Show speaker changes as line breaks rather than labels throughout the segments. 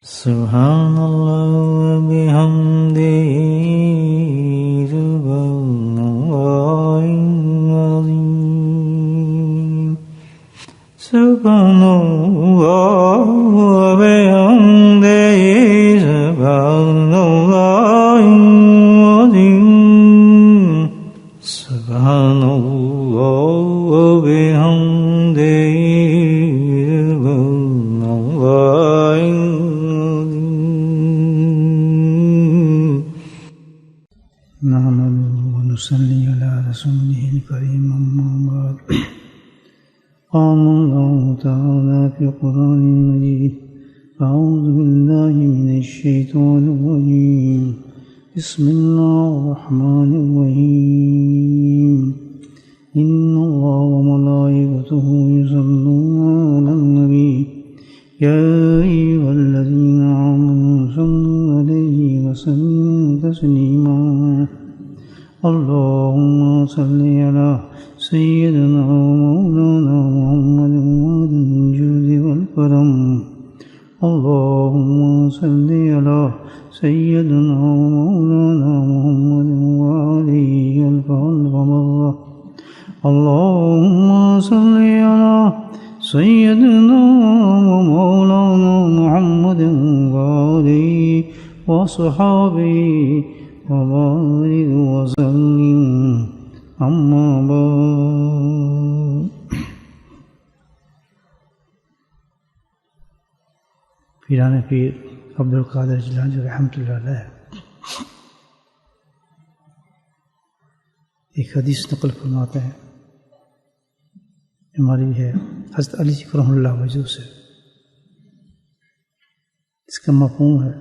سبحان اللہ وبحمدہ سبحان اللہ العظیم سبحان اللہ وبحمدہ سبحان اللہ العظیم سبحان اللہ وبحمدہ
نصلي على رسوله الكريم أما بعد قال الله تعالى في القرآن المجيد أعوذ بالله من الشيطان الرجيم بسم الله الرحمن الرحيم إن الله وملائكته يصلون على النبي يا أيها الذين آمنوا صلوا عليه وسلموا تسليما اللهم صل على سيدنا ومولانا محمد وعلى الجود والكرم اللهم صل على سيدنا ومولانا محمد وعليه الفضل ومرة اللهم صل على سيدنا ومولانا محمد وعليه وصحابه وبارك وسلم أما بعد پیران پیر عبدالقادر جیلانی رحمۃ اللہ علیہ ایک حدیث نقل فرماتے ہیں، ہماری ہے حضرت علی کرم اللہ وجہ سے، اس کا مفہوم ہے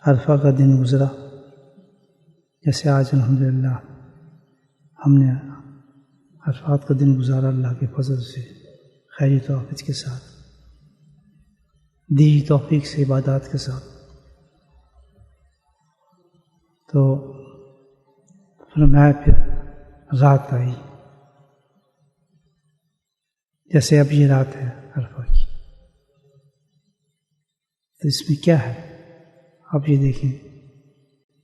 عرفہ کا دن گزرا، جیسے آج الحمدللہ ہم نے عرفات کا دن گزارا اللہ کے فضل سے، خیری توفیق کے ساتھ، دی توفیق سے، عبادات کے ساتھ، تو فرمایا پھر رات آئی، جیسے اب یہ رات ہے عرفہ کی، تو اس میں کیا ہے؟ آپ یہ دیکھیں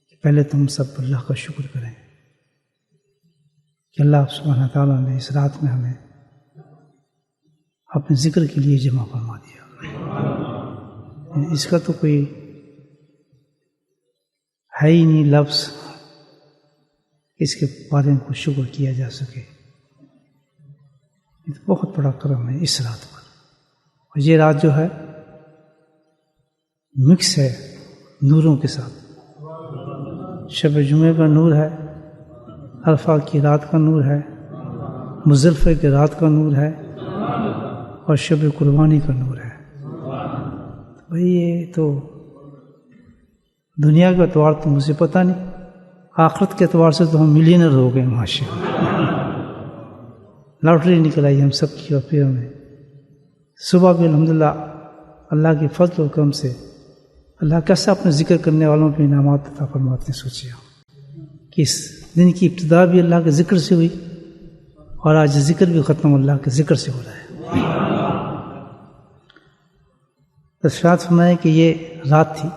کہ پہلے تو ہم سب اللہ کا شکر کریں کہ اللہ سبحانہ تعالیٰ نے اس رات میں ہمیں اپنے ذکر کے لیے جمع فرما دیا۔ اس کا تو کوئی ہے ہی نہیں لفظ اس کے بارے میں کوئی شکر کیا جا سکے، یہ تو بہت بڑا کرم ہے اس رات پر۔ اور یہ رات جو ہے مکس ہے نوروں کے ساتھ، شب جمعہ کا نور ہے، عرفہ کی رات کا نور ہے، مزدلفہ کی رات کا نور ہے، اور شب قربانی کا نور ہے۔ بھئی یہ تو دنیا کے اعتبار تو مجھے پتہ نہیں، آخرت کے اعتبار سے تو ہم ملینر ہو گئے ماشاءاللہ، لاٹری نکل آئی ہم سب کی وفیوں میں۔ صبح بھی الحمدللہ اللہ کے فضل و کرم سے اللہ کیسا اپنے ذکر کرنے والوں پہ انعامات عطا فرماتے ہیں۔ سوچیے کہ اس دن کی ابتدا بھی اللہ کے ذکر سے ہوئی، اور آج ذکر بھی ختم اللہ کے ذکر سے ہو رہا ہے۔ ارشاد فرمائے کہ یہ رات تھی،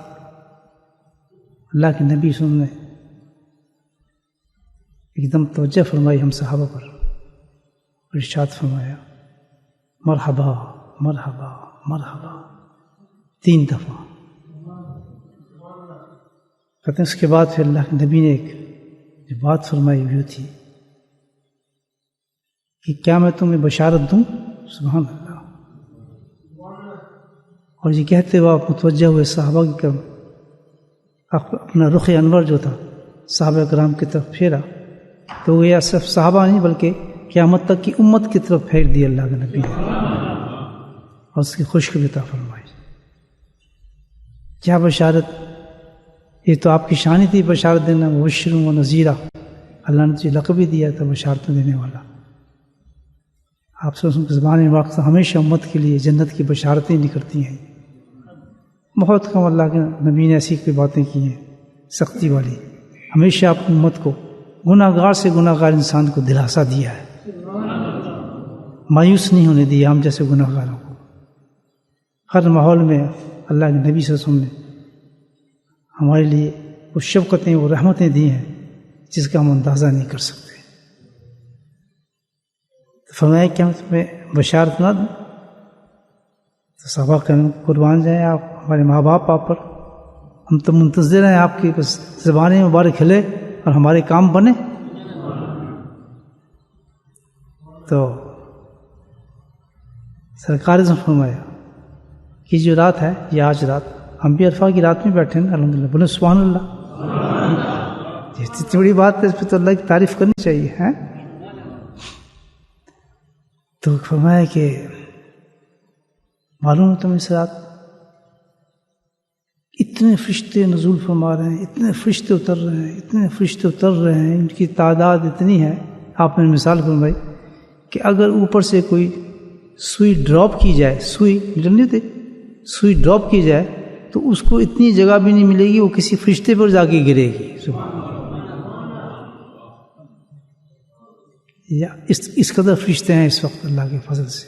اللہ کے نبی صلی اللہ علیہ وسلم نے ایک دم توجہ فرمائی ہم صحابہ پر، ارشاد فرمایا مرحبا مرحبا مرحبا 3 دفعہ۔ کہتے ہیں اس کے بعد پھر اللہ کے نبی نے ایک جو بات فرمائی ہوئی تھی کہ کیا میں تمہیں بشارت دوں؟ سبحان اللہ۔ اور یہ کہتے ہوئے آپ متوجہ ہوئے صحابہ کی طرف، اپنا رخ انور جو تھا صحابہ کرام کی طرف پھیرا، تو وہ یہ صرف صحابہ نہیں بلکہ قیامت تک کی امت کی طرف پھیر دی اللہ کے نبی نے، اور اس کی خوشخبری عطا فرمائی۔ کیا بشارت؟ یہ تو آپ کی شان ہی تھی بشارت دینا، مبشر و نذیرہ، اللہ نے تجھے لقب بھی دیا تھا بشارت دینے والا۔ آپ سے زبان واقع ہمیشہ امت کے لیے جنت کی بشارتیں نکلتی ہیں۔ بہت کم اللہ کے نبی نے ایسی کوئی باتیں کی ہیں سختی والی، ہمیشہ اپنی امت کو گناہ گار سے گناہ گار انسان کو دلاسا دیا ہے، مایوس نہیں ہونے دیا ہم جیسے گناہ گاروں کو۔ ہر ماحول میں اللہ کے نبی صلی اللہ علیہ وسلم نے ہمارے لیے وہ شفقتیں وہ رحمتیں دی ہیں جس کا ہم اندازہ نہیں کر سکتے. فرمایا کہ ہم تمہیں بشارت نہ دیں تو صحابہ کرام قربان جائیں آپ، ہمارے ماں باپ آپ پر، ہم تو منتظر ہیں آپ کی بس زبانیں مبارک کھلے اور ہمارے کام بنے. تو سرکار نے فرمایا کہ جو رات ہے یہ آج رات ہم بھی عرفہ کی رات میں بیٹھے ہیں الحمدللہ، بولے سبحان اللہ. یہ اتنی بڑی بات ہے، اس پہ تو اللہ کی تعریف کرنی چاہیے ہے. تو فرمایا کہ معلوم ہے تمہیں اس رات اتنے فرشتے نزول فرما رہے ہیں، اتنے فرشتے اتر رہے ہیں، اتنے فرشتے اتر رہے ہیں، ان کی تعداد اتنی ہے. آپ نے مثال فرمائی کہ اگر اوپر سے کوئی سوئی ڈراپ کی جائے، سوئی نہیں تھے، سوئی ڈراپ کی جائے تو اس کو اتنی جگہ بھی نہیں ملے گی، وہ کسی فرشتے پر جا کے گرے گی. یا اس قدر فرشتے ہیں اس وقت اللہ کے فضل سے.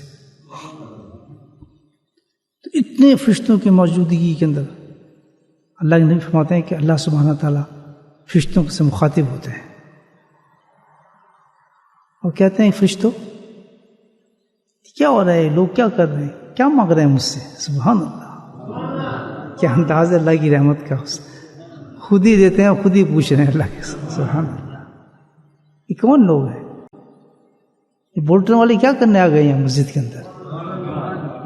تو اتنے فرشتوں کی موجودگی کے اندر اللہ کے نبی فرماتے ہیں کہ اللہ سبحانہ تعالیٰ فرشتوں سے مخاطب ہوتے ہیں اور کہتے ہیں فرشتوں کیا ہو رہا ہے، لوگ کیا کر رہے ہیں، کیا مانگ رہے ہیں مجھ سے. سبحان اللہ، کیا انداز ہے اللہ کی رحمت کا. خود ہی دیتے ہیں اور خود ہی پوچھ رہے ہیں اللہ کے. سبحان اللہ، یہ کون لوگ ہیں؟ یہ بولٹن والے کیا کرنے آ گئے ہیں مسجد کے اندر؟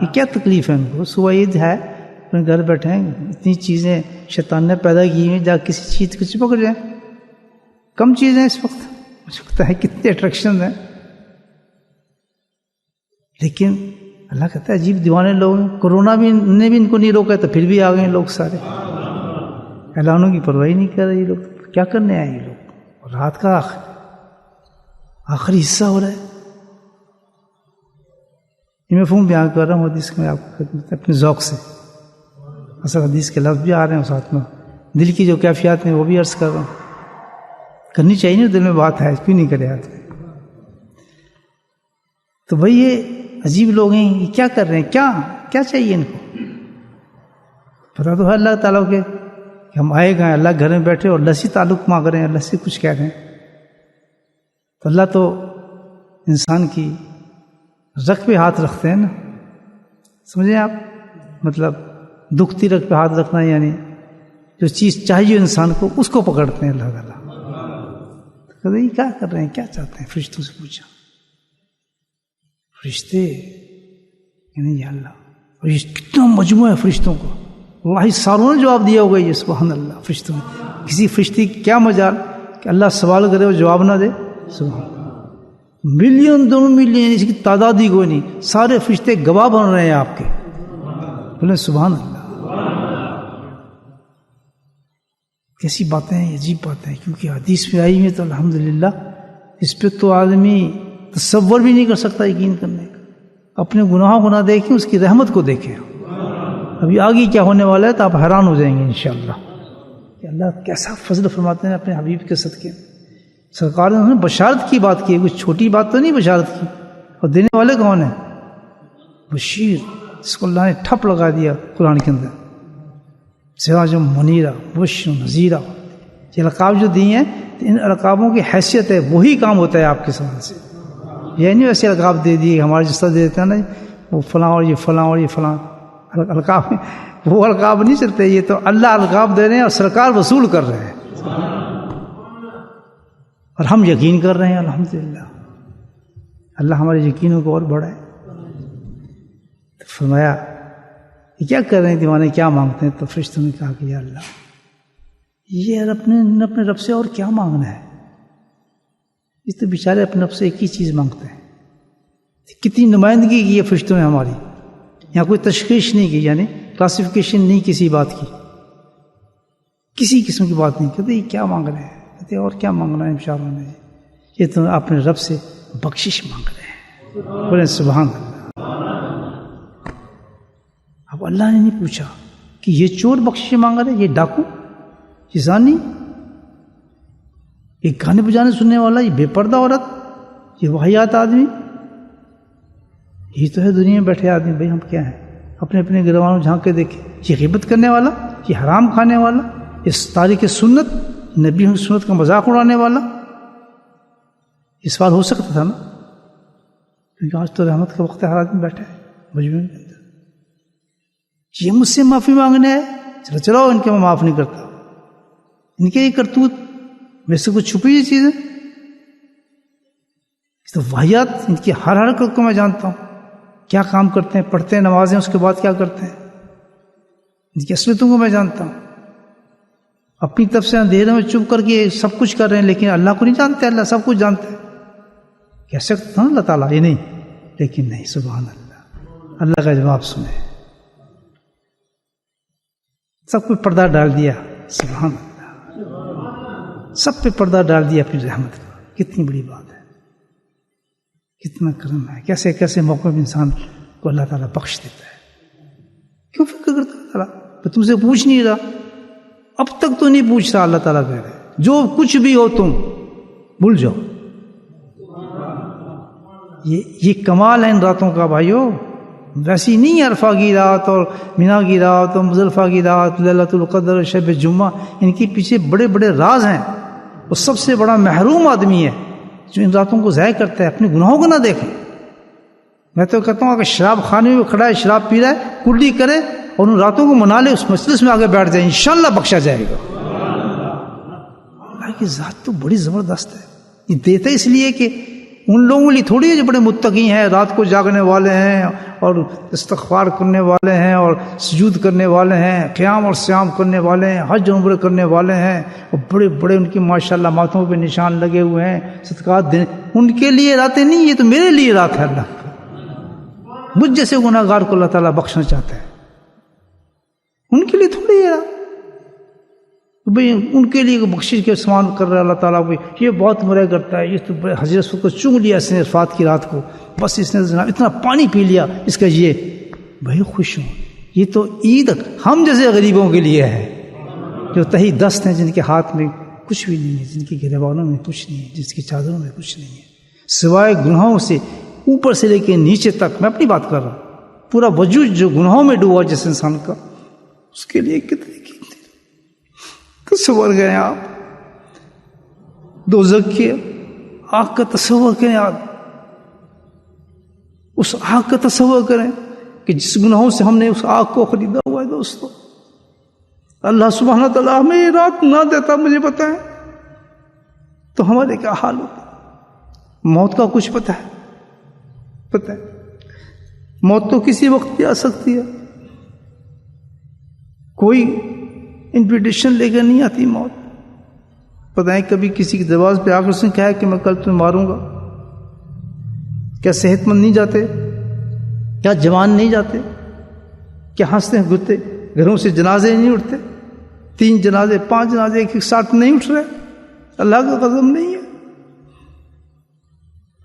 یہ کیا تکلیف ہے ان کو؟ صبح عید ہے، اپنے گھر بیٹھے ہیں، اتنی چیزیں شیطان نے پیدا کی ہیں، جا کسی چیز کو چپک جائیں. کم چیزیں اس وقت مجھے پتا ہے کتنے اٹریکشن ہیں، لیکن اللہ کہتا ہے عجیب دیوانے لوگ ہیں. کورونا بھی نے بھی ان کو نہیں روکا تو پھر بھی آ گئے لوگ سارے. اعلانوں کی پرواہی نہیں کر رہے یہ لوگ. کیا کرنے آئے یہ لوگ؟ اور رات کا آخری حصہ ہو رہا ہے. یہ مفہوم بیان کر رہا ہوں حدیث میں آپ کو اپنے ذوق سے. اصل حدیث کے لفظ بھی آ رہے ہیں ساتھ میں، دل کی جو کیفیات ہیں وہ بھی عرض کر رہا ہوں. کرنی چاہیے نا، دل میں بات ہے، کیوں نہیں کرے آدمی. تو بھائی یہ عجیب لوگ ہیں، یہ کیا کر رہے ہیں، کیا چاہیے ان کو؟ پتا تو ہے اللہ تعالیٰ کے کہ ہم آئے گئے اللہ گھر میں بیٹھے اور اللہ سے تعلق مانگ رہے ہیں، اللہ سے کچھ کہہ رہے ہیں. تو اللہ تو انسان کی رگ پہ ہاتھ رکھتے ہیں نا، سمجھیں آپ. مطلب دکھتی رگ پہ ہاتھ رکھنا یعنی جو چیز چاہیے انسان کو اس کو پکڑتے ہیں اللہ تعالیٰ. تو یہ کیا کر رہے ہیں، کیا چاہتے ہیں؟ فرشتوں سے پوچھا. فرشتے یعنی یا اللہ، اور یہ کتنا مجموعہ ہے فرشتوں کو. اللہ ساروں نے جواب دیا ہوگا یہ. سبحان اللہ. فرشتوں میں کسی فرشتے کی کیا مجال کہ اللہ سوال کرے اور جواب نہ دے. سبحان اللہ. ملین 2 ملین اس کی تعداد ہی کوئی نہیں، سارے فرشتے گواہ بن رہے ہیں آپ کے. بولے سبحان اللہ. کیسی باتیں ہیں، عجیب باتیں ہیں، کیونکہ حدیث میں آئی ہیں تو الحمدللہ اس پہ تو آدمی تصور بھی نہیں کر سکتا یقین کرنے کا. اپنے گناہوں کو نہ دیکھیں، اس کی رحمت کو دیکھیں. ابھی آگے کیا ہونے والا ہے تو آپ حیران ہو جائیں گے انشاءاللہ کہ اللہ کیسا فضل فرماتے ہیں اپنے حبیب کے صدقے. سرکار نے انہوں نے بشارت کی بات کی، کچھ چھوٹی بات تو نہیں بشارت کی. اور دینے والے کون ہیں؟ بشیر، جس کو اللہ نے ٹھپ لگا دیا قرآن کے اندر. سراج منیرہ، بشر نذیرہ. یہ القاب جو دیے ہیں ان القابوں کی حیثیت ہے، وہی کام ہوتا ہے آپ کے سمجھ سے. یہ نہیں ویسے القاب دے دیے ہمارے جس طرح دے دیتے ہیں نا وہ فلاں اور یہ فلاں اور یہ فلاں. القاب وہ القاب نہیں چلتے، یہ تو اللہ القاب دے رہے ہیں اور سرکار وصول کر رہے ہیں اور ہم یقین کر رہے ہیں. الحمدللہ اللہ ہمارے یقینوں کو اور بڑھائے. فرمایا یہ کیا کر رہے ہیں دیوانے، کیا مانگتے ہیں؟ تو فرشتوں نے کہا کہ یا اللہ یہ اپنے رب سے اور کیا مانگنا ہے. اس تو بیچارے اپنے رب سے ایک ہی چیز مانگتے ہیں. کتنی نمائندگی کی ہے فرشتوں نے ہماری. یہاں کوئی تشخیص نہیں کی، یعنی کلاسیفیکیشن نہیں کسی بات کی، کسی قسم کی بات نہیں. کہتے یہ کیا مانگ رہے ہیں؟ کہتے اور کیا مانگنا ہے انشاءاللہ نے، یہ تو اپنے رب سے بخشش مانگ رہے ہیں. بولے سبحان اللہ. اب اللہ نے نہیں پوچھا کہ یہ چور بخشش مانگ رہے، یہ ڈاکو، یہ زانی، یہ گانے بجانے سننے والا، یہ بے پردہ عورت، یہ واہیات آدمی. یہ تو ہے دنیا میں بیٹھے آدمی. بھائی ہم کیا ہیں؟ اپنے اپنے گروہوں جھانک کے دیکھیں، یہ غیبت کرنے والا، یہ حرام کھانے والا، اس تاریخ سنت، نبی کی سنت کا مذاق اڑانے والا، یہ سوال ہو سکتا تھا نا؟ کیونکہ آج تو رحمت کا وقت ہے، ہر آدمی بیٹھا ہے مجموعے کے اندر، یہ مجھ سے معافی مانگنے ہے، چلو ان کے میں معاف نہیں کرتا، ان کے یہ کرتوت میرے سے کچھ چھپی ہوئی چیز ہے، تو واحیات ان کی ہر حرکت کو میں جانتا ہوں، کیا کام کرتے ہیں، پڑھتے ہیں نمازیں، اس کے بعد کیا کرتے ہیں، ان کی اصلیتوں کو میں جانتا ہوں۔ اپنی طرف سے اندھیرے میں چپ کر کے سب کچھ کر رہے ہیں، لیکن اللہ کو نہیں جانتے، اللہ سب کچھ جانتے ہیں۔ کہہ سکتا تھا نا اللہ تعالیٰ یہ نہیں، لیکن نہیں، سبحان اللہ، اللہ کا جواب سنے، سب پہ پردہ ڈال دیا، سبحان اللہ، سب پہ پردہ ڈال دیا اپنی رحمت کا، کتنی بڑی بات ہے، کتنا کرم ہے، کیسے کیسے موقع میں انسان کو اللہ تعالیٰ بخش دیتا ہے۔ کیوں فکر کرتا ہے تعالیٰ؟ میں تم سے پوچھ نہیں رہا، اب تک تو نہیں پوچھ رہا، اللہ تعالیٰ کہہ رہے ہیں جو کچھ بھی ہو تم بھول جاؤ۔ یہ کمال ہے ان راتوں کا بھائیو، ویسی نہیں ہے عرفہ کی رات اور مینا کی رات اور مزدلفہ کی رات، لیلۃ القدر، شب جمعہ، ان کے پیچھے بڑے بڑے راز ہیں۔ وہ سب سے بڑا محروم آدمی ہے جو ان راتوں کو ضائع کرتا ہے، اپنے گناہوں کو نہ دیکھے۔ میں تو کہتا ہوں کہ شراب خانے میں کھڑا ہے، شراب پی رہا ہے، کلی کرے اور ان راتوں کو منا لے، اس مجلس میں آگے بیٹھ جائے، انشاءاللہ بخشا جائے گا۔ اللہ کی ذات تو بڑی زبردست ہے، یہ دیتا اس لیے کہ ان لوگوں کے لیے تھوڑی ہے جو بڑے متقی ہیں، رات کو جاگنے والے ہیں اور استغفار کرنے والے ہیں اور سجود کرنے والے ہیں، قیام اور صیام کرنے والے ہیں، حج و عمرہ کرنے والے ہیں، اور بڑے بڑے ان کی ماشاءاللہ ماتھوں پہ نشان لگے ہوئے ہیں، صدقات دینے، ان کے لیے راتیں نہیں، یہ تو میرے لیے رات ہے۔ اللہ مجھ جیسے گناہ گار کو اللہ تعالیٰ بخشنا چاہتا ہے، ان کے لیے تھوڑی ہے بھئی، ان کے لیے بخشش کے سامان کر رہا ہے اللہ تعالیٰ کو، یہ بہت مرے کرتا ہے، یہ تو حضرت کو چونگ لیا اس نے عرفات کی رات کو، بس اس نے اتنا پانی پی لیا، اس کا یہ بھائی خوش ہوں۔ یہ تو عید ہم جیسے غریبوں کے لیے ہے جو تہی دست ہیں، جن کے ہاتھ میں کچھ بھی نہیں ہے، جن کے گریبانوں میں کچھ نہیں ہے، جس کی چادروں میں کچھ نہیں ہے سوائے گناہوں سے، اوپر سے لے کے نیچے تک۔ میں اپنی بات کر رہا ہوں، پورا وجود جو گناہوں میں ڈوبا جس انسان کا، اس کے لیے کتنے تصور کریں آپ، دوزخ کی آگ کا تصور کریں آپ، اس آگ کا تصور کریں کہ جس گناہوں سے ہم نے اس آگ کو خریدا ہوا ہے۔ دوستو اللہ سبحانہ تعالیٰ ہمیں یہ رات نہ دیتا، مجھے بتائیں تو ہمارے کیا حال ہوتا۔ موت کا کچھ پتہ ہے، موت تو کسی وقت بھی آ سکتی ہے، کوئی انویٹیشن لے کر نہیں آتی موت۔ پتہ ہے کبھی کسی کے دروازے پہ آ کر اس نے کہا کہ میں کل تمہیں ماروں گا؟ کیا صحت مند نہیں جاتے؟ کیا جوان نہیں جاتے؟ کیا ہنستے ہیں گھرتے گھروں سے جنازے نہیں اٹھتے؟ 3 جنازے 5 جنازے ایک ساتھ نہیں اٹھ رہے، اللہ کا غضب نہیں ہے؟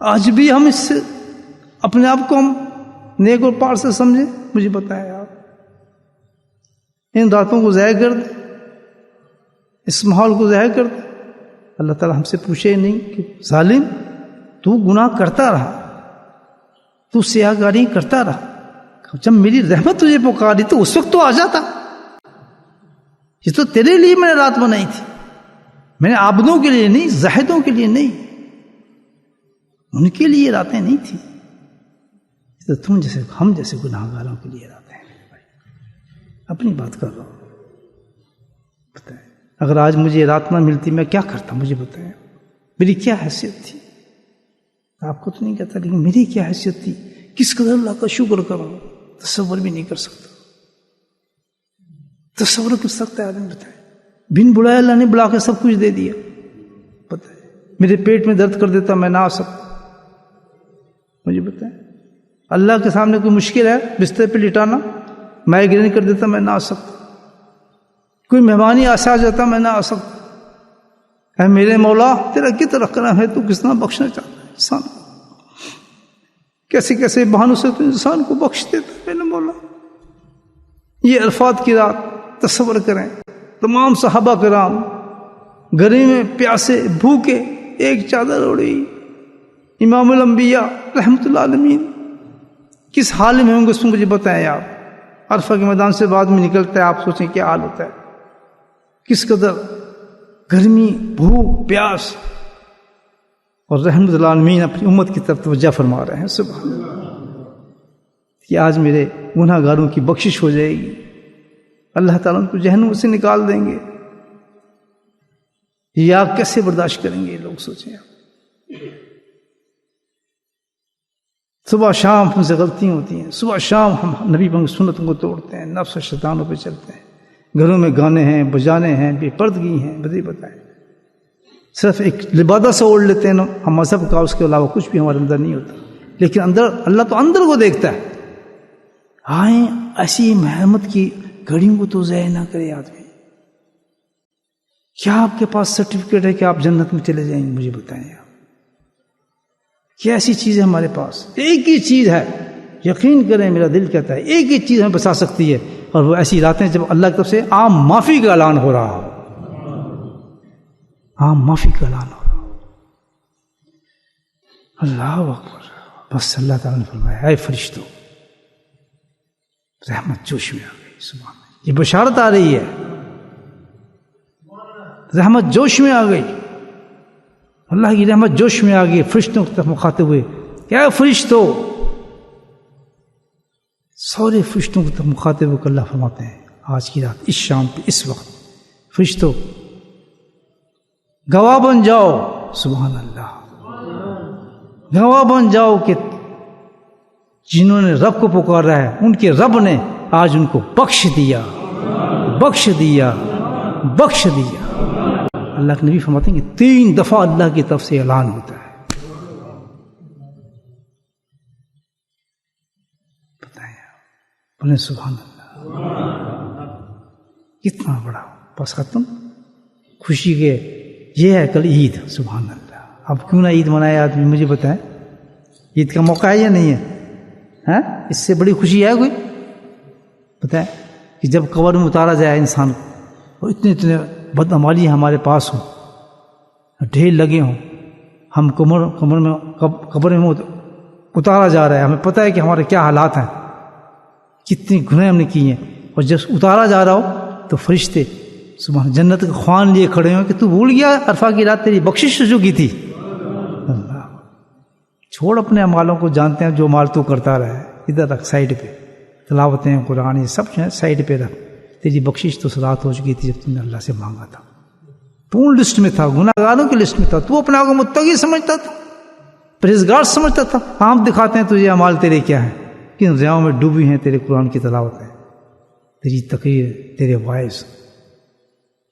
آج بھی ہم اس سے اپنے آپ کو ہم نیک اور پار سے سمجھیں؟ مجھے بتائیں آپ، ان راتوں کو ضائع کر دیں، اس ماحول کو ضائع کر دیں۔ اللہ تعالیٰ ہم سے پوچھے نہیں کہ ظالم تو گناہ کرتا رہا، تو سیاہکاری کرتا رہا، جب میری رحمت تجھے پکاری تو اس وقت تو آ جاتا۔ یہ تو تیرے لیے میں نے رات بنائی تھی، میں نے عابدوں کے لیے نہیں، زاہدوں کے لیے نہیں، ان کے لیے راتیں نہیں تھیں، تو تم جیسے ہم جیسے گناہ گاروں کے لیے راتیں ہیں۔ اپنی بات کر رہا ہوں، بتائیں اگر آج مجھے رات نہ ملتی میں کیا کرتا؟ مجھے بتائیں میری کیا حیثیت تھی؟ آپ کو تو نہیں کہتا، لیکن میری کیا حیثیت تھی، کس قدر اللہ کا شکر کروں، تصور بھی نہیں کر سکتا۔ تصور کر سکتا ہے آدمی؟ بتائیں بن بلائے اللہ نے بلا کے سب کچھ دے دیا، بتائیں میرے پیٹ میں درد کر دیتا میں نہ آ سکتا؟ مجھے بتائیں اللہ کے سامنے کوئی مشکل ہے بستر پہ لٹانا؟ مائیگرین کر دیتا میں نہ آ سکتا؟ کوئی مہمانی آسا جاتا میں نہ آ سکتا؟ اے میرے مولا تیرا کتنا کرم ہے، تو کس طرح بخشنا چاہتا ہے انسان کو، کیسے کیسے بہانوں سے تو انسان کو بخش دیتا ہے میرے مولا۔ یہ عرفات کی رات تصور کریں، تمام صحابہ کرام گرمی میں پیاسے بھوکے، ایک چادر اوڑی، امام الانبیاء رحمت اللہ علیہ کس حال میں ہوں گے اس کو مجھے بتائیں آپ۔ عرفہ کے میدان سے بعد میں نکلتا ہے، آپ سوچیں کیا حال ہوتا ہے، کس قدر گرمی، بھوک، پیاس، اور رحمت العالمین اپنی امت کی طرف توجہ فرما رہے ہیں سبحان اللہ کہ آج میرے گناہ گاروں کی بخشش ہو جائے گی، اللہ تعالیٰ ان کو جہنم سے نکال دیں گے. یہ آپ کیسے برداشت کریں گے؟ لوگ سوچیں. صبح شام ہم سے غلطیاں ہوتی ہیں، صبح شام ہم نبی پاک کی سنتوں کو توڑتے ہیں، نفس و شیطانوں پہ چلتے ہیں، گھروں میں گانے ہیں، بجانے ہیں، بے پردگی ہیں، بدی بتائیں، صرف ایک لبادہ سے اوڑھ لیتے ہیں نا ہم مذہب کا، اس کے علاوہ کچھ بھی ہمارے اندر نہیں ہوتا. لیکن اندر اللہ تو اندر کو دیکھتا ہے. آئیں ایسی محمد کی گھڑیوں کو تو ضائع نہ کرے آدمی. کیا آپ کے پاس سرٹیفکیٹ ہے کہ آپ جنت میں چلے جائیں گے؟ مجھے بتائیں آپ، کیا ایسی چیز ہے ہمارے پاس؟ ایک ہی چیز ہے، یقین کریں میرا دل کہتا ہے ایک ہی چیز ہمیں بچا سکتی ہے، اور وہ ایسی راتیں جب اللہ کی طرف سے عام معافی کا اعلان ہو رہا ہو، عام معافی کا اعلان ہو رہا ہو. اللہ اکبر. بس اللہ تعالیٰ نے فرمایا اے فرشتوں، رحمت جوش میں آ گئی. سبحان اللہ، یہ بشارت آ رہی ہے، رحمت جوش میں آ گئی، اللہ کی رحمت جوش میں آ گئی. فرشتوں کی طرف مخاطب ہوئے کہ اے فرشتوں، سارے فرشتوں کی طرف مخاطب ہو کر اللہ فرماتے ہیں آج کی رات، اس شام پہ، اس وقت، فرشتوں گواہ بن جاؤ. سبحان اللہ، گواہ بن جاؤ کہ جنہوں نے رب کو پکارا ہے ان کے رب نے آج ان کو بخش دیا، بخش دیا، بخش دیا. اللہ کے نبی فرماتے ہیں کہ 3 دفعہ اللہ کی طرف سے اعلان ہوتا ہے. بتائیں بولے سبحان اللہ، کتنا بڑا. بس ختم. خوشی کے یہ ہے کل عید. سبحان اللہ. اب کیوں نہ عید منائے آدمی؟ مجھے بتائیں، عید کا موقع ہے یا نہیں ہے؟ ہاں، اس سے بڑی خوشی ہے کوئی؟ بتائیں کہ جب قبر میں اتارا جائے انسان کو، اور اتنے بدعمالی ہمارے پاس ہوں، ڈھیر لگے ہوں، ہم قبر میں اتارا جا رہا ہے، ہمیں پتہ ہے کہ ہمارے کیا حالات ہیں، کتنی گناہ ہم نے کی ہیں، اور جب اتارا جا رہا ہو تو فرشتے سبحان جنت کے خوان لیے کھڑے ہوں کہ تو بھول گیا عرفہ کی رات تیری بخشش ہو چکی تھی. اللہ، چھوڑ اپنے اعمالوں کو، جانتے ہیں جو مال تو کرتا رہا ہے، ادھر رکھ سائڈ پہ. تلاوتیں قرآن یہ سب جو ہے سائڈ پہ رکھ. تیری بخشش تو رات ہو چکی تھی جب تم نے اللہ سے مانگا تھا. تو لسٹ میں تھا، گناہ گاروں کی لسٹ میں تھا. تو اپنے آپ کو متقی سمجھتا تھا، پرہیزگار سمجھتا تھا. آپ دکھاتے ہیں تجھے اعمال تیرے کیا ہیں، کن ضیاؤں میں ڈوبی ہیں تیرے قرآن کی تلاوت ہے، تیری تقریر، تیرے وائز.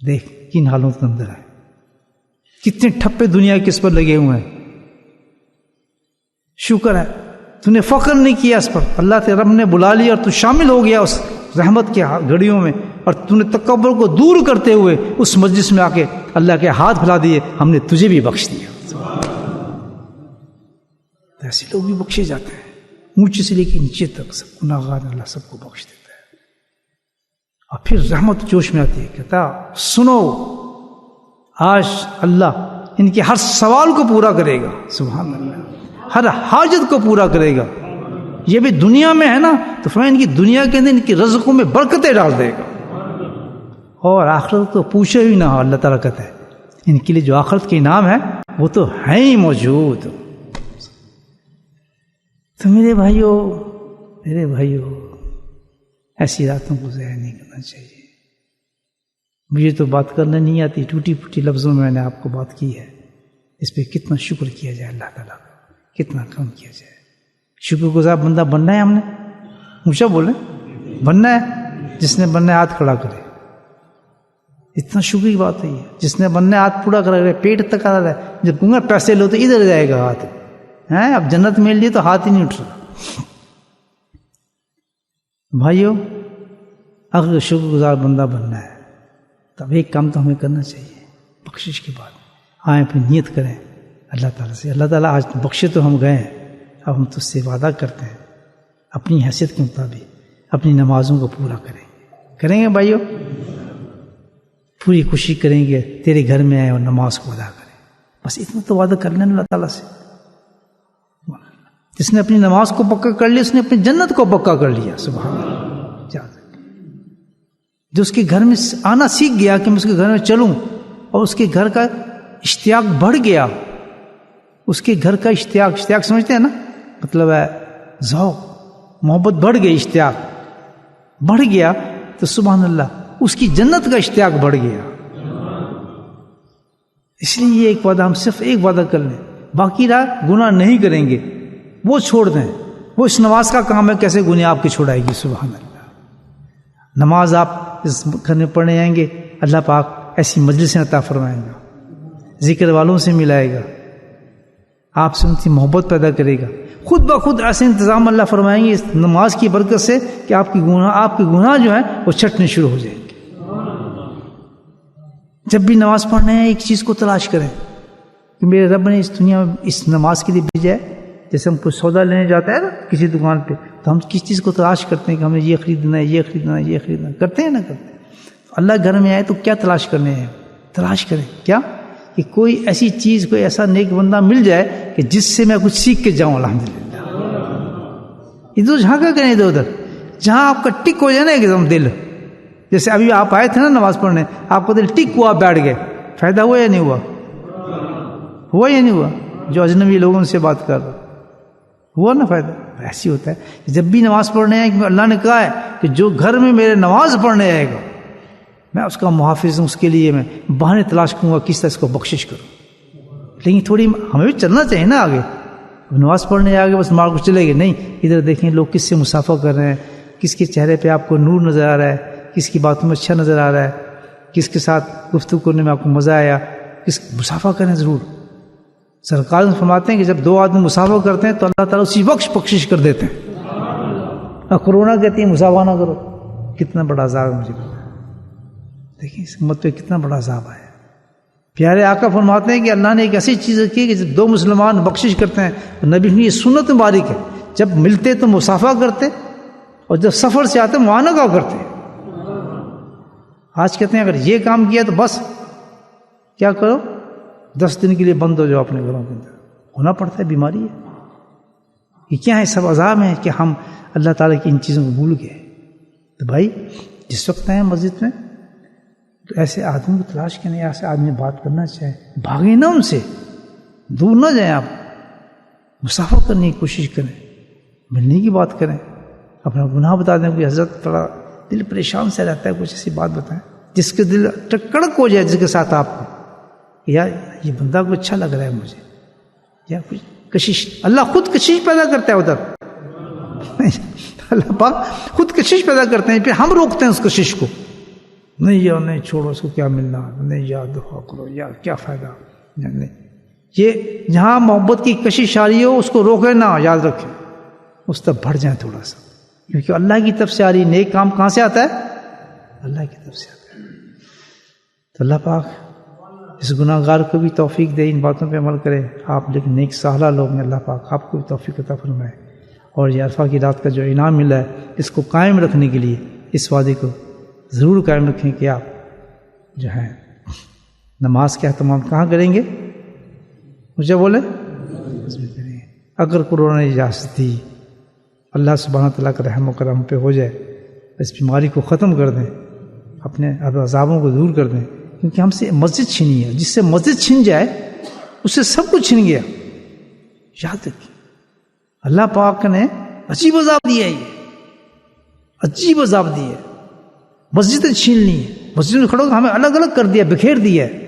دیکھ کن حالوں کے اندر ہے، کتنے ٹھپے دنیا کے اس پر لگے ہوئے ہیں. شکر ہے تو نے فخر نہیں کیا اس پر، اللہ کے رب نے بلا لیا اور تو شامل ہو گیا اس رحمت کے گھڑیوں میں، اور تو نے تکبر کو دور کرتے ہوئے اس مجلس میں آ کے اللہ کے ہاتھ پھیلا دیے، ہم نے تجھے بھی بخش دیا. ایسے لوگ بھی بخشے جاتے ہیں، اونچے سے لے کے نیچے تک سب گناہ گار اللہ سب کو بخش دیتا ہے. اور پھر رحمت جوش میں آتی ہے، کہتا سنو آج اللہ ان کے ہر سوال کو پورا کرے گا. سبحان اللہ، ہر حاجت کو پورا کرے گا. یہ بھی دنیا میں ہے نا، تو فرمایا ان کی دنیا کے اندر ان کی رزقوں میں برکتیں ڈال دے گا، اور آخرت تو پوچھے ہی نہ ہو. اللہ تعالیٰ کہتا ہے ان کے لیے جو آخرت کے انعام ہے وہ تو ہے ہی موجود. تو میرے بھائیوں ایسی راتوں کو ضائع نہیں کرنا چاہیے. مجھے تو بات کرنا نہیں آتی، ٹوٹی پھوٹی لفظوں میں نے آپ کو بات کی ہے. اس پہ کتنا شکر کیا جائے اللہ تعالیٰ کا، کتنا کم کیا جائے. شکر گزار بندہ بننا ہے، ہم نے اونچا بولے بننا ہے. جس نے بننا ہے ہاتھ کھڑا کرے. اتنا شکر کی بات ہے یہ. جس نے بننا ہے ہاتھ پورا کرے، پیٹ تک آ رہا ہے. جب کہوں گا پیسے لو تو ادھر جائے گا ہاتھ ہیں، اب جنت مل لی تو ہاتھ ہی نہیں اٹھ رہا. بھائیو اگر شکر گزار بندہ بننا ہے تب ایک کام تو ہمیں کرنا چاہیے، بخشش کی بات. آئیں پھر نیت کریں اللہ تعالیٰ سے، اللہ تعالیٰ آج بخشے تو ہم گئے ہیں، اب ہم تجھ سے وعدہ کرتے ہیں اپنی حیثیت کے مطابق اپنی نمازوں کو پورا کریں گے بھائیو. پوری کوشش کریں گے تیرے گھر میں آئے اور نماز کو ادا کریں. بس اتنا تو وعدہ کر لینا اللہ تعالیٰ سے. جس نے اپنی نماز کو پکا کر لیا اس نے اپنی جنت کو پکا کر لیا. سبحان اللہ. جو اس کے گھر میں آنا سیکھ گیا کہ میں اس کے گھر میں چلوں، اور اس کے گھر کا اشتیاق بڑھ گیا، اس کے گھر کا اشتیاق سمجھتے ہیں نا، مطلب ہے ذوق، محبت بڑھ گئی، اشتیاق بڑھ گیا، تو سبحان اللہ اس کی جنت کا اشتیاق بڑھ گیا۔ اس لیے یہ ایک وعدہ، ہم صرف ایک وعدہ کر لیں، باقی رہا گناہ نہیں کریں گے، وہ چھوڑ دیں، وہ اس نماز کا کام ہے کیسے گناہ آپ کی چھوڑائے گی۔ سبحان اللہ، نماز آپ اس گھر میں پڑھنے آئیں گے، اللہ پاک ایسی مجلسیں عطا فرمائیں گا، ذکر والوں سے ملائے گا، آپ سے ان کی محبت پیدا کرے گا، خود بخود ایسے انتظام اللہ فرمائیں گے اس نماز کی برکت سے کہ آپ کے گناہ جو ہیں وہ چھٹنے شروع ہو جائیں گے۔ جب بھی نماز پڑھنے ہیں ایک چیز کو تلاش کریں کہ میرے رب نے اس دنیا میں اس نماز کے لیے بھیجا ہے۔ جیسے ہم کوئی سودا لینے جاتا ہے نا کسی دکان پہ، تو ہم کس چیز کو تلاش کرتے ہیں کہ ہمیں یہ خریدنا ہے، یہ خریدنا ہے، یہ خریدنا ہے، کرتے ہیں نا کرتے ہیں۔ اللہ گھر میں آئے تو کیا تلاش کرنے ہیں؟ تلاش کریں کیا کہ کوئی ایسی چیز، کوئی ایسا نیک بندہ مل جائے کہ جس سے میں کچھ سیکھ کے جاؤں۔ الحمدللہ ادھر جھانکا کریں، ادھر ادھر جہاں آپ کا ٹک ہو جائے نا ایک دم دل، جیسے ابھی آپ آئے تھے نا نماز پڑھنے، آپ کا دل ٹک ہوا، بیٹھ گئے، فائدہ ہوا یا نہیں ہوا؟ ہوا یا نہیں ہوا؟ جو اجنبی لوگوں سے بات کر رہا ہوا نا فائدہ؟ ایسی ہوتا ہے جب بھی نماز پڑھنے آئے، اللہ نے کہا ہے کہ جو گھر میں میرے نماز پڑھنے آئے گا میں اس کا محافظ ہوں، اس کے لیے میں بہانے تلاش کروں گا کس طرح اس کو بخشش کروں۔ لیکن تھوڑی ہمیں بھی چلنا چاہیے نا آگے، نماز پڑھنے آگے بس مار کو چلے گئے نہیں، ادھر دیکھیں لوگ کس سے مصافحہ کر رہے ہیں، کس کے چہرے پہ آپ کو نور نظر آ رہا ہے، کس کی باتوں میں اچھا نظر آ رہا ہے، کس کے ساتھ گفتگو کرنے میں آپ کو مزہ آیا، کس مصافحہ کریں ضرور۔ سرکار فرماتے ہیں کہ جب دو آدمی مصافحہ کرتے ہیں تو اللہ تعالیٰ اسی وقت بخشش کر دیتے ہیں۔ کرونا کہتی ہے مصافحہ نہ کرو، کتنا بڑا عذاب ہے، مجھے دیکھیں اس امت پہ کتنا بڑا عذاب آیا۔ پیارے آقا فرماتے ہیں کہ اللہ نے ایک ایسی چیز رکھی ہے کہ جب دو مسلمان بخشش کرتے ہیں تو نبی نے یہ سنت مبارک ہے، جب ملتے تو مصافحہ کرتے اور جب سفر سے آتے معانقہ کرتے۔ آج کہتے ہیں اگر یہ کام کیا تو بس کیا کرو، 10 دن کے لیے بند ہو جاؤ اپنے گھروں کے اندر، ہونا پڑتا ہے، بیماری ہے۔ یہ کیا ہے؟ سب عذاب ہیں کہ ہم اللہ تعالیٰ کی ان چیزوں کو بھول گئے۔ تو بھائی جس وقت آئے مسجد میں تو ایسے آدمی کو تلاش کریں، ایسے آدمی بات کرنا چاہے، بھاگیں نہ ان سے، دور نہ جائیں، آپ مصافحہ کرنے کی کوشش کریں، ملنے کی بات کریں، اپنا گناہ بتا دیں۔ کوئی حضرت تھوڑا دل پریشان سے رہتا ہے، کچھ ایسی بات بتائیں جس کے دل کڑک ہو جائے، جس کے ساتھ آپ کو یار یہ بندہ کو اچھا لگ رہا ہے مجھے، یا کچھ کشش، اللہ خود کشش پیدا کرتا ہے ادھر، اللہ پاک خود کشش پیدا کرتے ہیں، پھر ہم روکتے ہیں اس کشش کو، نہیں یار نہیں چھوڑو، اس کو کیا ملنا، نہیں یار دعا کرو، یار کیا فائدہ، نہیں۔ یہ جہاں محبت کی کشش آ رہی ہو اس کو روکے نہ، یاد رکھیں، اس تک بڑھ جائیں تھوڑا سا، کیونکہ اللہ کی طرف سے آ رہی نیک کام کہاں سے آتا ہے؟ اللہ کی طرف سے آتا ہے۔ تو اللہ پاک اس گناہ گار کو بھی توفیق دے، ان باتوں پہ عمل کرے۔ آپ لیکن نیک سالہ لوگ ہیں، اللہ پاک آپ کو بھی توفیق عطا فرمائے، اور یہ عرفہ کی رات کا جو انعام ملا ہے اس کو قائم رکھنے کے لیے اس وعدے کو ضرور قائم رکھیں کہ آپ جو ہے نماز کا اہتمام کہاں کریں گے؟ مجھے بولے کریں گے۔ اگر کورونا نے اجازت دی، اللہ سبحانہ تعالیٰ کا رحم و کرم پہ ہو جائے، اس بیماری کو ختم کر دیں، اپنے عذابوں کو دور کر دیں، کیونکہ ہم سے مسجد چھینی ہے، جس سے مسجد چھن جائے اس سے سب کچھ چھن گیا۔ یاد رکھیے اللہ پاک نے عجیب عذاب دیا ہے، یہ عجیب عذاب دیا ہے، مسجدیں چھین لی ہیں، مسجد میں کھڑو ہمیں الگ الگ کر دیا، بکھیر دیا ہے۔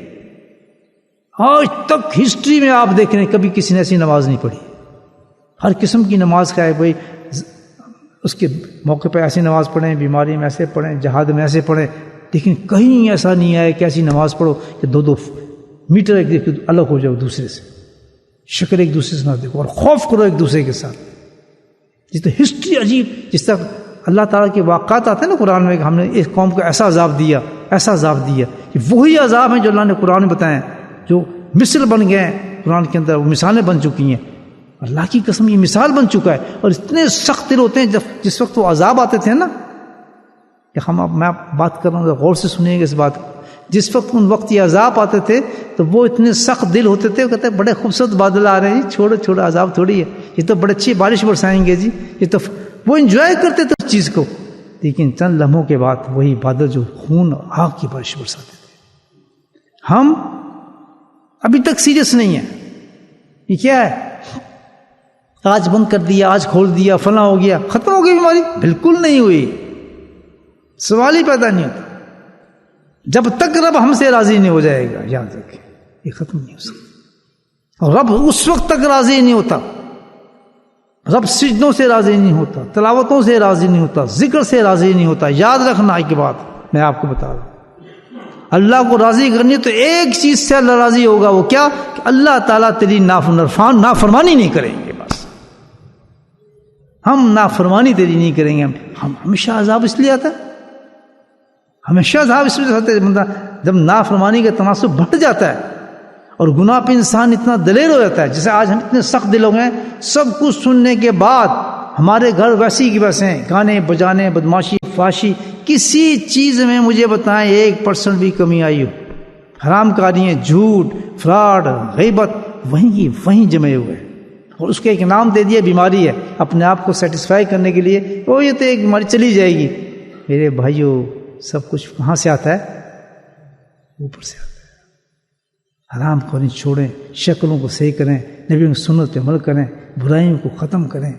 آج تک ہسٹری میں آپ دیکھ رہے ہیں کبھی کسی نے ایسی نماز نہیں پڑھی، ہر قسم کی نماز کا ہے، کوئی اس کے موقع پہ ایسی نماز پڑھیں، بیماری میں ایسے پڑھیں، جہاد میں ایسے پڑھیں، لیکن کہیں ایسا نہیں آیا کہ ایسی نماز پڑھو کہ 2 میٹر ایک دوسرے الگ ہو جاؤ، دوسرے سے شکل ایک دوسرے سے نہ دیکھو، اور خوف کرو ایک دوسرے کے ساتھ۔ جس طرح ہسٹری عجیب، جس طرح اللہ تعالیٰ کے واقعات آتے ہیں نا قرآن میں کہ ہم نے اس قوم کو ایسا عذاب دیا، ایسا عذاب دیا، یہ وہی عذاب ہیں جو اللہ نے قرآن میں بتائے ہیں، جو مثل بن گئے ہیں قرآن کے اندر، وہ مثالیں بن چکی ہیں۔ اللہ کی قسم یہ مثال بن چکا ہے، اور اتنے سخت دل ہوتے ہیں جس وقت وہ عذاب آتے تھے نا، کہ میں بات کر رہا ہوں غور سے سنیے گا اس بات کو، جس وقت ان وقت یہ عذاب آتے تھے تو وہ اتنے سخت دل ہوتے تھے، وہ کہتے ہیں بڑے خوبصورت بادل آ رہے ہیں جی، چھوڑو چھوڑو عذاب تھوڑی ہے، یہ تو بڑے اچھی بارش برسائیں گے جی، یہ تو وہ انجوائے کرتے تھے اس چیز کو، لیکن چند لمحوں کے بعد وہی بادل جو خون اور آگ کی بارش برساتے تھے. ہم ابھی تک سیریس نہیں ہیں. یہ کیا ہے؟ آج بند کر دیا، آج کھول دیا، فلاں ہو گیا، ختم ہو گئی بیماری؟ بالکل نہیں ہوئی. سوال ہی پیدا نہیں ہوتا. جب تک رب ہم سے راضی نہیں ہو جائے گا، یاد رکھیں یہ ختم نہیں ہو سکتا. اور رب اس وقت تک راضی نہیں ہوتا. رب سجدوں سے راضی نہیں ہوتا، تلاوتوں سے راضی نہیں ہوتا، ذکر سے راضی نہیں ہوتا. یاد رکھنا ایک بات میں آپ کو بتا رہا ہوں، اللہ کو راضی کرنی تو ایک چیز سے اللہ راضی ہوگا. وہ کیا؟ کہ اللہ تعالیٰ تیری نافرمانی نہیں کریں گے. بس ہم نافرمانی تیری نہیں کریں گے. ہم ہمیشہ عذاب اس لیے آتا ہے، ہمیشہ عذاب اس لیے ہوتا ہے بندہ جب نافرمانی کا تناسب بڑھ جاتا ہے اور گناہ پہ انسان اتنا دلیر ہو جاتا ہے. جیسے آج ہم اتنے سخت دل ہو گئے، سب کچھ سننے کے بعد ہمارے گھر ویسی کی ویسے ہیں، گانے بجانے، بدماشی، فحاشی، کسی چیز میں مجھے بتائیں 1% بھی کمی آئی ہو؟ حرام کاریاں، جھوٹ، فراڈ، غیبت وہیں کی وہیں جمے ہوئے، اور اس کے ایک نام دے دیا بیماری ہے. اپنے آپ کو سیٹسفائی کرنے کے لیے وہ یہ تو ایک بیماری چلی جائے گی. میرے بھائیوں، سب کچھ کہاں سے آتا ہے؟ اوپر سے آتا ہے. حرام خوری چھوڑیں، شکلوں کو صحیح کریں، نبی کی سنت پہ عمل کریں، برائیوں کو ختم کریں،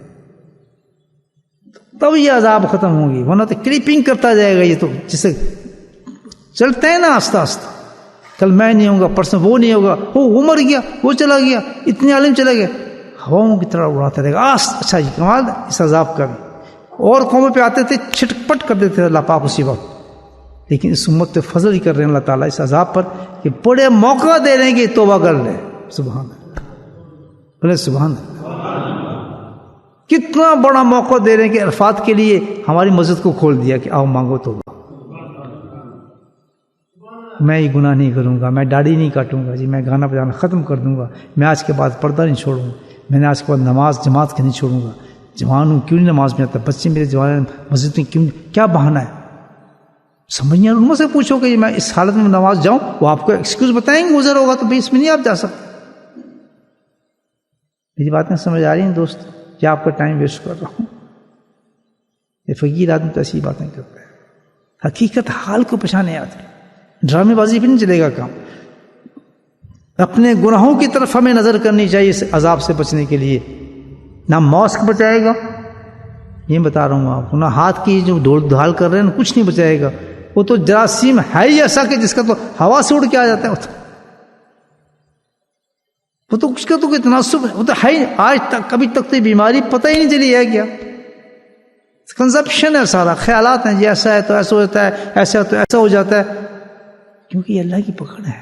تب یہ عذاب ختم ہوگی. ورنہ تو کریپنگ کرتا جائے گا. یہ تو جسے چلتے ہیں نا آہستہ آہستہ، کل میں نہیں ہوں گا، پرسوں وہ نہیں ہوگا، وہ مر گیا، وہ چلا گیا، اتنے عالم چلا گیا، ہواؤں کی طرح اڑاتا رہے گا. اچھا یہ کمال ہے اس عذاب کا بھی. اور قوموں پہ آتے تھے چھٹپٹ کر دیتے تھے اللہ پاک اسی وقت. لیکن اس امت پہ فضل ہی کر رہے ہیں اللہ تعالیٰ اس عذاب پر کہ بڑے موقع دے رہے ہیں کہ توبہ کر لے. سبحان اللہ، بولے سبحان اللہ. کتنا بڑا موقع دے رہے ہیں کہ عرفات کے لیے ہماری مسجد کو کھول دیا کہ آؤ مانگو توبہ. میں یہ گناہ نہیں کروں گا، میں داڑھی نہیں کاٹوں گا، جی میں گانا بجانا ختم کر دوں گا، میں آج کے بعد پردہ نہیں چھوڑوں گا، میں نے آج کے بعد نماز جماعت کی نہیں چھوڑوں گا. جوان ہوں کیوں نہیں نماز میں آتا، بچے میرے جوان مسجد میں کیوں، کیا بہانہ ہے؟ سمجھ نہیں. ان سے پوچھو کہ میں اس حالت میں نماز جاؤں، وہ آپ کو ایکسکیوز بتائیں گے گزر ہوگا تو بھائی اس میں نہیں آپ جا سکتے. میری باتیں سمجھ آ رہی ہیں دوست؟ کیا آپ کا ٹائم ویسٹ کر رہا ہوں؟ یہ فقیر آدمی تو ایسی باتیں کرتا ہے. حقیقت حال کو پہچانے آتے، ڈرامے بازی پہ نہیں چلے گا کام. اپنے گناہوں کی طرف ہمیں نظر کرنی چاہیے اس عذاب سے بچنے کے لیے. نہ ماسک بچائے گا، یہ بتا رہا ہوں آپ کو، نہ ہاتھ کی جو ڈھول دھال کر رہے ہیں کچھ نہیں بچائے گا. وہ تو جراثیم ہے ہی ایسا کہ جس کا تو ہوا سے اڑ کے آ جاتا ہے. وہ تو کچھ کا تو کوئی تناسب ہے، وہ تو ہے آج تک کبھی تک تو بیماری پتہ ہی نہیں چلی ہے کیا. کنزپشن ہے سارا، خیالات ہیں جی ایسا ہے تو ایسا ہو جاتا ہے، ایسا تو ایسا ہو جاتا ہے، کیونکہ یہ اللہ کی پکڑ ہے.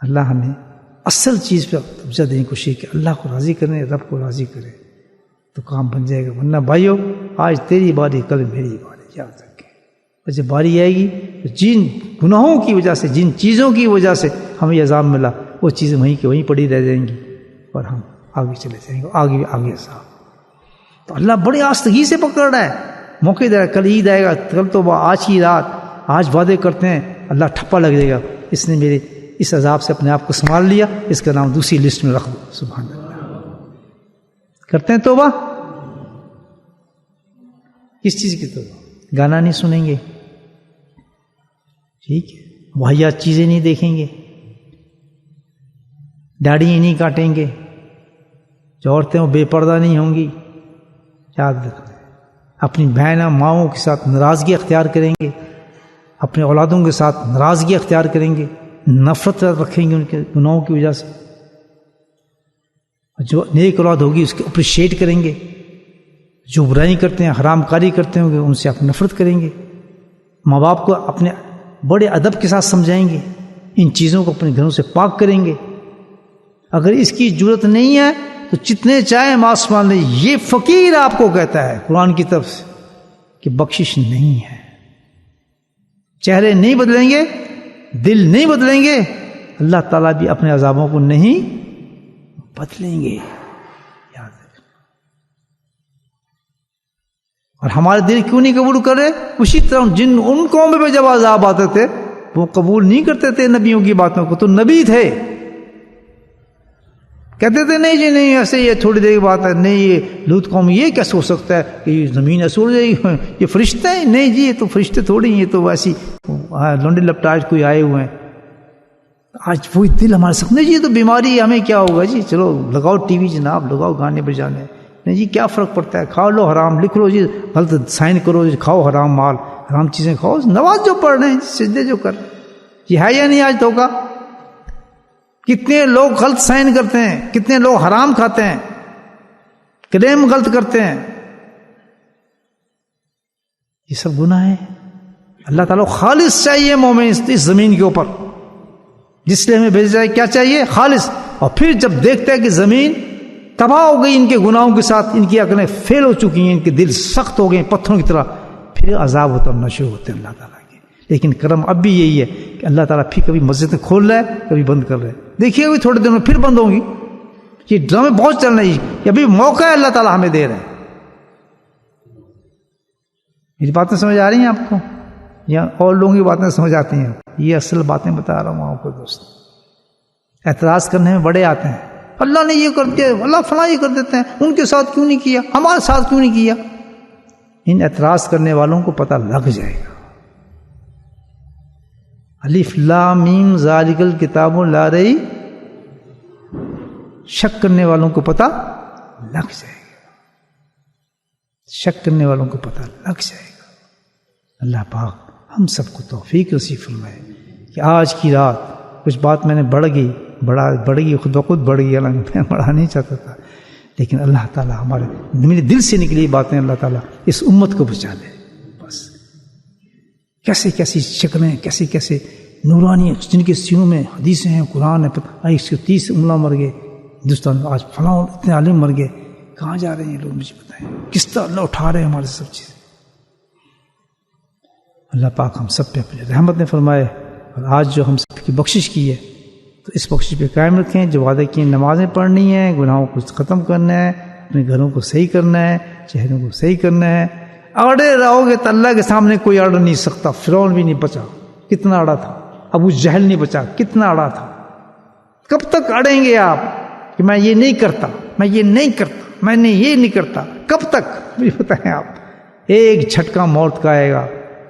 اللہ ہمیں اصل چیز پہ توجہ دینے کی کوشش کہ اللہ کو راضی کریں، رب کو راضی کریں تو کام بن جائے گا. ورنہ بھائیو آج تیری باری کل میری باری، یاد رکھیں. اور جب باری آئے گی تو جن گناہوں کی وجہ سے، جن چیزوں کی وجہ سے ہمیں عذاب ملا، وہ چیزیں وہیں کی وہیں پڑی رہ جائیں گی اور ہم آگے چلے جائیں گے، آگے عذاب. تو اللہ بڑی آستگی سے پکڑ رہا ہے، موقع دے رہا ہے. کل عید آئے گا، کل تو آج کی رات، آج وعدے کرتے ہیں، اللہ ٹھپا لگ جائے گا، اس نے میرے اس عذاب سے اپنے آپ کو سنبھال لیا، اس کا نام دوسری لسٹ میں رکھ دو. سبحان اللہ. کرتے ہیں توبہ. کس چیز کی توبہ؟ گانا نہیں سنیں گے، ٹھیک ہے، واہیات چیزیں نہیں دیکھیں گے، داڑھی نہیں کاٹیں گے، جو عورتیں وہ بے پردہ نہیں ہوں گی. یاد رکھنا، اپنی بہنوں ماؤں کے ساتھ ناراضگی اختیار کریں گے، اپنے اولادوں کے ساتھ ناراضگی اختیار کریں گے، نفرت رکھیں گے ان کے گناہوں کی وجہ سے. جو نیک اولاد ہوگی اس کے اپریشیٹ کریں گے. جو برائی کرتے ہیں، حرام کاری کرتے ہوں گے، ان سے آپ نفرت کریں گے. ماں باپ کو اپنے بڑے ادب کے ساتھ سمجھائیں گے، ان چیزوں کو اپنے گھروں سے پاک کریں گے. اگر اس کی ضرورت نہیں ہے تو جتنے چاہیں معاف مان لیں. یہ فقیر آپ کو کہتا ہے قرآن کی طرف سے کہ بخشش نہیں ہے. چہرے نہیں بدلیں گے، دل نہیں بدلیں گے، اللہ تعالیٰ بھی اپنے عذابوں کو نہیں بدلیں گے. یاد رکھنا. اور ہمارے دل کیوں نہیں قبول کر رہے؟ اسی طرح جن ان قوموں پہ جب عذاب آتے تھے وہ قبول نہیں کرتے تھے نبیوں کی باتوں کو. تو نبی تھے، کہتے تھے نہیں جی نہیں ایسے یہ تھوڑی دیر کی بات ہے، نہیں یہ لوط قوم یہ کیسے ہو سکتا ہے کہ یہ زمین ایسے اڑ جائے گی، یہ فرشتے ہیں؟ نہیں جی یہ تو فرشتے تھوڑی ہیں، یہ تو ویسی لونڈے لپٹاج کوئی آئے ہوئے ہیں۔ آج وہی دل ہمارے ساتھ، نہیں جی یہ تو بیماری ہے، ہمیں کیا ہوگا جی، چلو لگاؤ ٹی وی جناب، لگاؤ گانے بجانے، نہیں جی کیا فرق پڑتا ہے، کھا لو حرام، لکھ لو جی غلط سائن کرو جی، کھاؤ حرام مال، حرام چیزیں کھاؤ، نماز جو پڑھ رہے ہیں سجدے جو کر، یہ ہے یا نہیں آج دھوکا؟ کتنے لوگ غلط سائن کرتے ہیں، کتنے لوگ حرام کھاتے ہیں، کلیم غلط کرتے ہیں، یہ سب گناہ ہے۔ اللہ تعالیٰ خالص چاہیے مومن اس زمین کے اوپر، جس لیے ہمیں بھیجا جائے کیا چاہیے؟ خالص۔ اور پھر جب دیکھتا ہے کہ زمین تباہ ہو گئی ان کے گناہوں کے ساتھ، ان کی عقلیں فیل ہو چکی ہیں، ان کے دل سخت ہو گئے پتھروں کی طرح، پھر عذاب ہوتا ہے، نشے ہوتے ہیں اللہ تعالیٰ کے۔ لیکن کرم اب بھی یہی ہے کہ اللہ تعالیٰ پھر کبھی مسجدیں کھول رہا ہے، کبھی بند کر رہا ہے، دیکھیے ابھی تھوڑے دنوں میں پھر بند ہوں گی، یہ ڈرامے بہت چل رہے ہیں، یہ ابھی موقع ہے اللہ تعالیٰ ہمیں دے رہے ہیں۔ میری باتیں سمجھ آ رہی ہیں آپ کو، یا اور لوگوں کی باتیں سمجھ آتی ہیں؟ یہ اصل باتیں بتا رہا ہوں آپ کو دوست۔ اعتراض کرنے میں بڑے آتے ہیں، اللہ نے یہ کر دیا، اللہ فلاں یہ کر دیتے ہیں، ان کے ساتھ کیوں نہیں کیا، ہمارے ساتھ کیوں نہیں کیا؟ ان اعتراض کرنے والوں کو پتہ لگ جائے گا، الف لام میم ذالک الکتاب لا ریب، شک کرنے والوں کو پتہ لگ جائے گا، شک کرنے والوں کو پتہ لگ جائے گا۔ اللہ پاک ہم سب کو توفیق نصیب فرمائے کہ آج کی رات کچھ بات میں نے بڑھ گئی خود بخود بڑھ گئی، میں بڑھا نہیں چاہتا تھا، لیکن اللہ تعالیٰ میرے دل سے نکلی باتیں اللہ تعالیٰ اس امت کو بچا لے۔ بس کیسے کیسی شکلیں، کیسے کیسے نورانی جن کے سینوں میں حدیثیں ہیں، قرآن ہے، 130 املا مر گئے ہندوستان میں، آج فلاں اتنے عالم مر گئے، کہاں جا رہے ہیں یہ لوگ مجھے بتائیں، کس طرح اللہ اٹھا رہے ہیں ہمارے سب چیزیں۔ اللہ پاک ہم سب پہ اپنی رحمت نے فرمائے، اور آج جو ہم سب کی بخشش کی ہے تو اس بخشش پہ قائم رکھیں، جو وعدے کیے نمازیں پڑھنی ہیں، گناہوں کو ختم کرنا ہے، اپنے گھروں کو صحیح کرنا ہے، چہروں کو صحیح کرنا ہے۔ اڑے رہو گے تو اللہ کے سامنے کوئی اڑ نہیں سکتا، فرعون بھی نہیں بچا، کتنا اڑا تھا، ابو جہل نہیں بچا، کتنا اڑا تھا۔ کب تک اڑیں گے آپ کہ میں یہ نہیں کرتا، میں یہ نہیں کرتا، میں نے یہ نہیں کرتا، کب تک؟ مجھے بتائیں آپ، ایک جھٹکا موت کا آئے گا،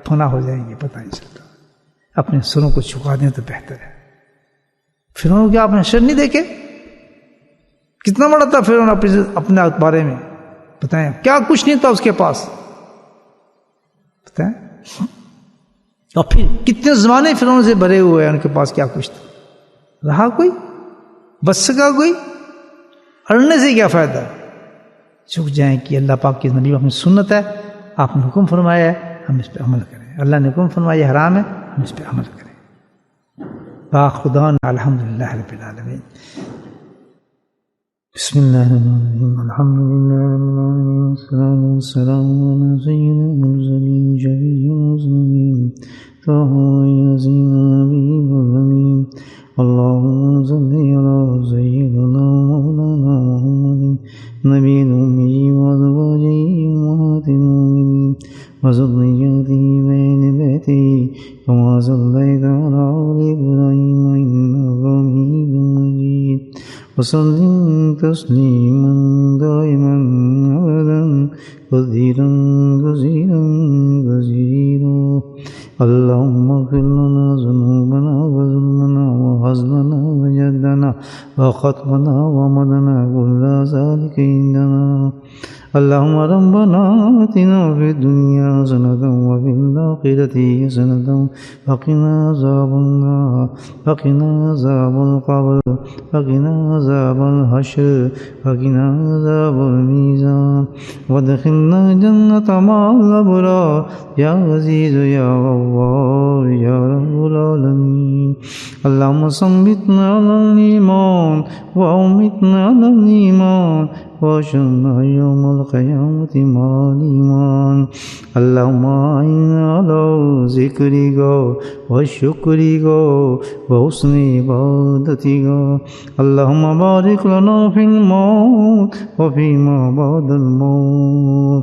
فنا ہو جائیں گے، پتہ نہیں چلتا۔ اپنے سروں کو جھکا دیں تو بہتر ہے۔ فرعون کیا آپ نے شر نہیں دیکھے؟ کتنا بڑا تھا فرعون اپنے بارے میں، بتائیں کیا کچھ نہیں تھا اس کے پاس، بتائیں۔ اور پھر کتنے زمانے فرعون سے بھرے ہوئے ہیں، ان کے پاس کیا کچھ تھا؟ رہا کوئی؟ بچ سکا کوئی؟ اڑنے سے کیا فائدہ؟ جھک جائیں کہ اللہ پاک کی نبی ہمیں سنت ہے، آپ نے حکم فرمایا ہے، ہم اس پہ عمل کریں، اللہ نے حکم فرمایا حرام ہے، ہم اس پہ عمل کریں۔ باخدان الحمدللہ رب العالمین۔ بسم اللہ الرحمن الرحیم، الحمدللہ رب العالمین، والصلاة والسلام علی سید المرسلین، شفیع المذنبین، طه یاسین حبیب الامین، اللہم صلی علی سیدنا مولانا محمد نبی الامی وازواجہ امہات المؤمنین وذریتہ وآل بیتہ کما صلیت علی آل ابراہیم انک حمید مجید وسلم تسلیما دائما ابدا کثیرا کثیرا کثیرا۔ اللهم اغفر لنا ذنوبنا وظلمنا وحزننا وجدنا وخطبنا ومدنا كل ذلك عندنا. اللهم ربنا آتنا في الدنيا حسنة وفي الآخرة حسنة وقنا عذاب النار وقنا عذاب القبر وقنا عذاب الحشر وقنا عذاب الميزان وادخلنا جنة مع الأبرار يا عزيز يا غفار يا رب العالمين. اللهم ثبتنا على الإيمان وأمتنا على الإيمان واشرنا يوم القيامة مع الإيمان. اللهم أعنا على ذكرك وشكرك وحسن عبادتك. اللهم بارك لنا في الموت وفيما بعد الموت.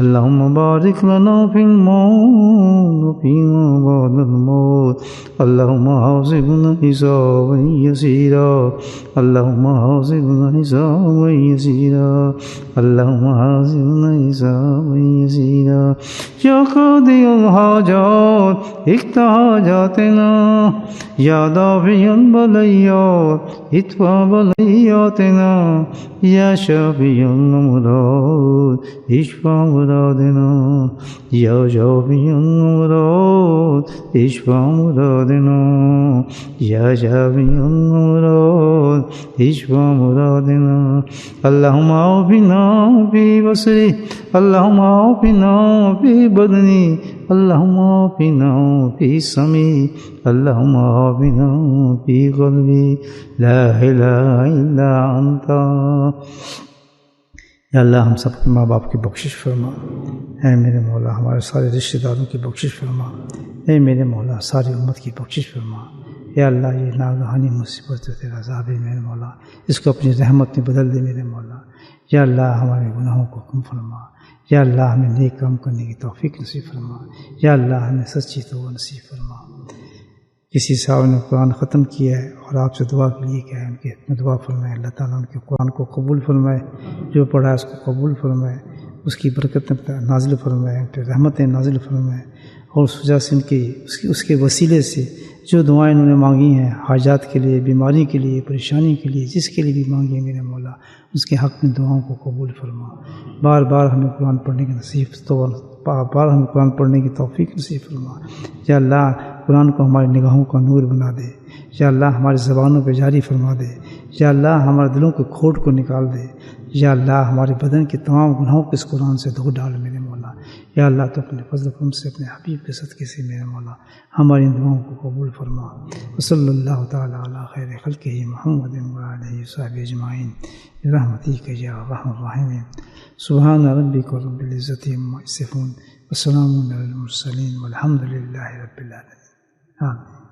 اللهم بارك لنا في الموت وفيما بعد الموت اللهم حاسبنا حسابا يسيرا اللهم حاسبنا حسابا يسيرا اللهم حاسبنا حسابا يسيرا يا قاضي الحاجات اقض حاجاتنا يا دافع البليات ادفع بلياتنا يا شافي الأمراض اشفع مرادنا يا شافي الأمراض اشفع مرادنا يا شافي الأمراض اشفع مرادنا اللهم عافنا في بصري اللهم عافنا في بدني اللهم عافنا في سمعي اللهم عافنا في قلبي لا إله إلا أنت یا اللہ ہم سب کے ماں باپ کی بخشش فرما، اے میرے مولا ہمارے سارے رشتہ داروں کی بخشش فرما، اے میرے مولا ساری امت کی بخشش فرما، یا اللہ یہ ناگہانی مصیبت جو تیرا عذاب ہے میرے مولا اس کو اپنی رحمت میں بدل دے میرے مولا، یا اللہ ہمارے گناہوں کو کم فرما، یا اللہ ہمیں نیک کام کرنے کی توفیق نصیب فرما، یا اللہ ہمیں سچی توبہ نصیب فرما۔ کسی صاحب نے قرآن ختم کیا ہے اور آپ سے دعا کے لیے کیا ہے ان کے میں دعا فرمائے اللہ تعالیٰ ان کے قرآن کو قبول فرمائے، جو پڑھا ہے اس کو قبول فرمائے، اس کی برکت نازل فرمائے، ان پہ رحمتیں نازل فرمائے، اور اس وجہ سے اس کے وسیلے سے جو دعائیں انہوں نے مانگی ہیں حاجات کے لیے، بیماری کے لیے، پریشانی کے لیے، جس کے لیے بھی مانگی ہے میرے مولا اس کے حق میں دعاؤں کو قبول فرما۔ بار بار ہمیں قرآن پڑھنے کی نصیب بار ہمیں قرآن پڑھنے کی توفیق نصیب فرما، یا اللہ قرآن کو ہماری نگاہوں کا نور بنا دے، یا اللہ ہماری زبانوں پہ جاری فرما دے، یا اللہ ہمارے دلوں کے کھوٹ کو نکال دے، یا اللہ ہمارے بدن کے تمام گناہوں کو اس قرآن سے دھو ڈال میرے مولا، یا اللہ تو اپنے فضل و کرم سے اپنے حبیب کے صدقے سے میرے مولا ہماری ان دعاؤں کو قبول فرما۔ وصلی اللہ تعالیٰ علی خیر خلقہ محمد وآلہ وصحبہ اجمعین برحمتک یا ارحم الراحمین۔ سبحان ربک رب العزۃ عما یصفون وسلام علی المرسلین والحمد للہ رب العالمین۔ آمین۔